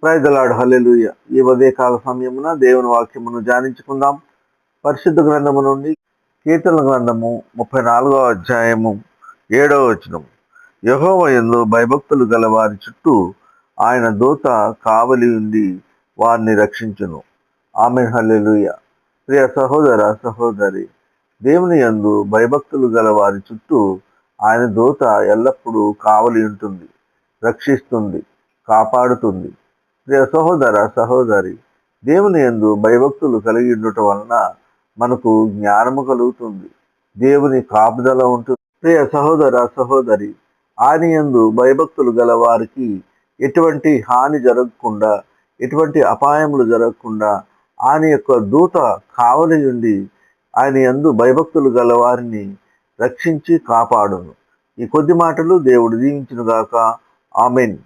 Praise the lord, హల్లెలూయా. ఈ ఉదయకాల సమయమున దేవుని వాక్యమును ధ్యానించుకుందాం. పరిశుద్ధ గ్రంథము నుండి కీర్తనల గ్రంథము 34వ అధ్యాయము 7వ వచనం. యెహోవా యందు భయభక్తులు గల వారి చుట్టూ ఆయన దూత కావలి ఉండి వారిని రక్షించును. ఆమేన్, హల్లెలూయా. ప్రియ సహోదర సహోదరి, దేవుని యందు భయభక్తులు గల వారి చుట్టూ ఆయన దూత ఎల్లప్పుడూ కావలి ఉంటుంది, రక్షిస్తుంది, కాపాడుతుంది. ప్రియ సహోదర సహోదరి, దేవుని యందు భయభక్తులు కలిగి ఉండటం వలన మనకు జ్ఞానము కలుగుతుంది, దేవుని కాపుదల ఉంటుంది. ప్రియ సహోదర సహోదరి, ఆయన యందు భయభక్తులు గల వారికి ఎటువంటి హాని జరగకుండా, ఎటువంటి అపాయములు జరగకుండా ఆయన యొక్క దూత కావలి ఉండి ఆయన యందు భయభక్తులు గల వారిని రక్షించి కాపాడును. ఈ కొద్ది మాటలు దేవుడు దీవించునుగాక. ఆమేన్.